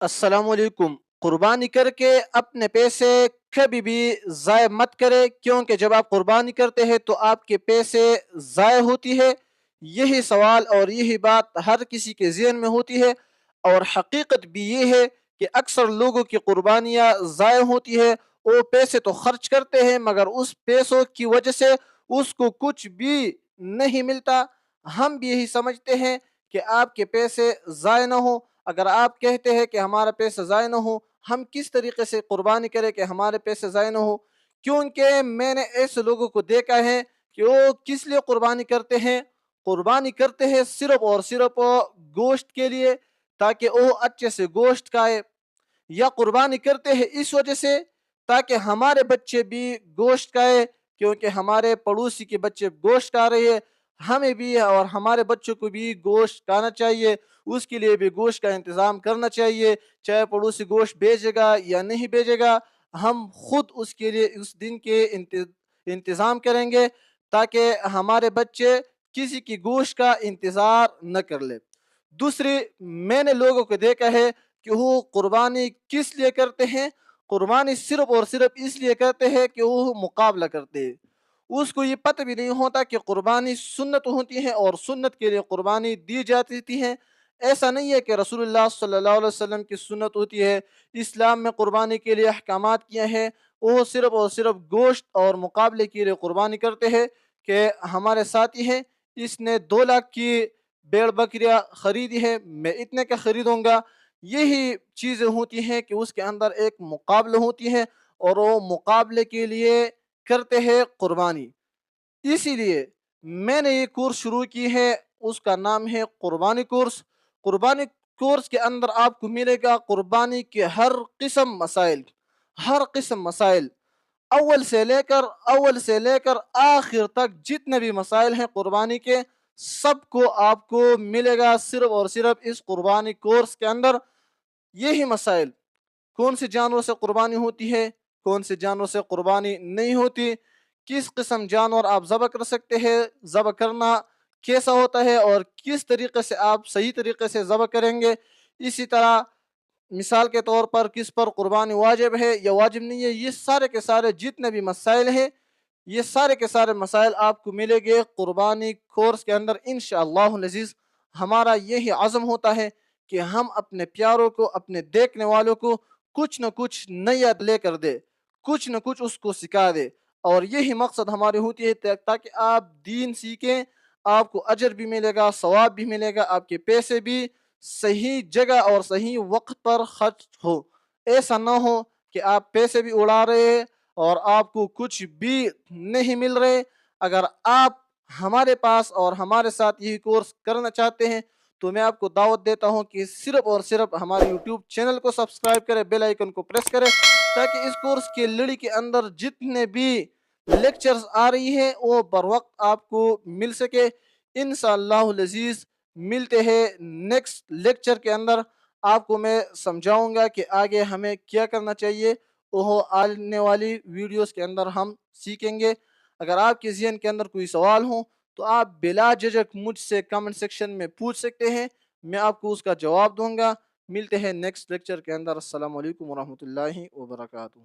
السلام علیکم۔ قربانی کر کے اپنے پیسے کبھی بھی ضائع مت کرے، کیونکہ جب آپ قربانی کرتے ہیں تو آپ کے پیسے ضائع ہوتی ہے۔ یہی سوال اور یہی بات ہر کسی کے ذہن میں ہوتی ہے، اور حقیقت بھی یہ ہے کہ اکثر لوگوں کی قربانیاں ضائع ہوتی ہے۔ وہ پیسے تو خرچ کرتے ہیں مگر اس پیسوں کی وجہ سے اس کو کچھ بھی نہیں ملتا۔ ہم بھی یہی سمجھتے ہیں کہ آپ کے پیسے ضائع نہ ہوں۔ اگر آپ کہتے ہیں کہ ہمارا پیسہ ضائع نہ ہو، ہم کس طریقے سے قربانی کریں کہ ہمارے پیسے ضائع نہ ہو؟ کیونکہ میں نے ایسے لوگوں کو دیکھا ہے کہ وہ کس لیے قربانی کرتے ہیں؟ قربانی کرتے ہیں صرف اور صرف گوشت کے لیے، تاکہ وہ اچھے سے گوشت کھائے، یا قربانی کرتے ہیں اس وجہ سے تاکہ ہمارے بچے بھی گوشت کھائے، کیونکہ ہمارے پڑوسی کے بچے گوشت کھا رہے ہیں، ہمیں بھی اور ہمارے بچوں کو بھی گوشت کھانا چاہیے۔ اس کے لیے بھی گوشت کا انتظام کرنا چاہیے، چاہے پڑوسی گوشت بھیجے گا یا نہیں بھیجے گا، ہم خود اس کے لیے اس دن کے انتظام کریں گے تاکہ ہمارے بچے کسی کی گوشت کا انتظار نہ کر لے۔ دوسری، میں نے لوگوں کو دیکھا ہے کہ وہ قربانی کس لیے کرتے ہیں؟ قربانی صرف اور صرف اس لیے کرتے ہیں کہ وہ مقابلہ کرتے ہیں۔ اس کو یہ پتہ بھی نہیں ہوتا کہ قربانی سنت ہوتی ہے اور سنت کے لیے قربانی دی جاتی ہے۔ ایسا نہیں ہے کہ رسول اللہ صلی اللہ علیہ وسلم کی سنت ہوتی ہے، اسلام میں قربانی کے لیے احکامات کیے ہیں، وہ صرف اور صرف گوشت اور مقابلے کے لیے قربانی کرتے ہیں کہ ہمارے ساتھی ہیں، اس نے 2 لاکھ کی بیڑ بکریاں خریدی ہے، میں اتنے کا خریدوں گا۔ یہی چیزیں ہوتی ہیں کہ اس کے اندر ایک مقابلہ ہوتی ہے، اور وہ مقابلے کے لیے کرتے ہیں قربانی۔ اسی لیے میں نے یہ کورس شروع کی ہے، اس کا نام ہے قربانی کورس۔ قربانی کورس کے اندر آپ کو ملے گا قربانی کے ہر قسم مسائل، اول سے لے کر آخر تک جتنے بھی مسائل ہیں قربانی کے، سب کو آپ کو ملے گا صرف اور صرف اس قربانی کورس کے اندر۔ یہی مسائل، کون سے جانور سے قربانی ہوتی ہے، کون سے جانور سے قربانی نہیں ہوتی، کس قسم جانور آپ ذبح کر سکتے ہیں، ذبح کرنا کیسا ہوتا ہے، اور کس طریقے سے آپ صحیح طریقے سے ذبح کریں گے۔ اسی طرح مثال کے طور پر کس پر قربانی واجب ہے یا واجب نہیں ہے، یہ سارے کے سارے جتنے بھی مسائل ہیں، یہ سارے کے سارے مسائل آپ کو ملے گے قربانی کورس کے اندر انشاءاللہ العزیز۔ ہمارا یہی عزم ہوتا ہے کہ ہم اپنے پیاروں کو، اپنے دیکھنے والوں کو کچھ نہ کچھ نیا لے کر دے، کچھ نہ کچھ اس کو سکھا دے، اور یہی مقصد ہماری ہوتی ہے تاکہ آپ دین سیکھیں، آپ کو اجر بھی ملے گا، ثواب بھی ملے گا، آپ کے پیسے بھی صحیح جگہ اور صحیح وقت پر خرچ ہو۔ ایسا نہ ہو کہ آپ پیسے بھی اڑا رہے ہیں اور آپ کو کچھ بھی نہیں مل رہے۔ اگر آپ ہمارے پاس اور ہمارے ساتھ یہی کورس کرنا چاہتے ہیں تو میں آپ کو دعوت دیتا ہوں کہ صرف اور صرف ہمارے یوٹیوب چینل کو سبسکرائب کریں، بیل آئیکن کو پریس کریں، تاکہ اس کورس کی لڑی کے اندر جتنے بھی لیکچرز آ رہی ہیں وہ بر وقت آپ کو مل سکے۔ انشاءاللہ العزیز ملتے ہیں نیکسٹ لیکچر کے اندر، آپ کو میں سمجھاؤں گا کہ آگے ہمیں کیا کرنا چاہیے، وہ آنے والی ویڈیوز کے اندر ہم سیکھیں گے۔ اگر آپ کے ذہن کے اندر کوئی سوال ہو تو آپ بلا جھجک مجھ سے کمنٹ سیکشن میں پوچھ سکتے ہیں، میں آپ کو اس کا جواب دوں گا۔ ملتے ہیں نیکسٹ لیکچر کے اندر۔ السلام علیکم ورحمۃ اللہ وبرکاتہ۔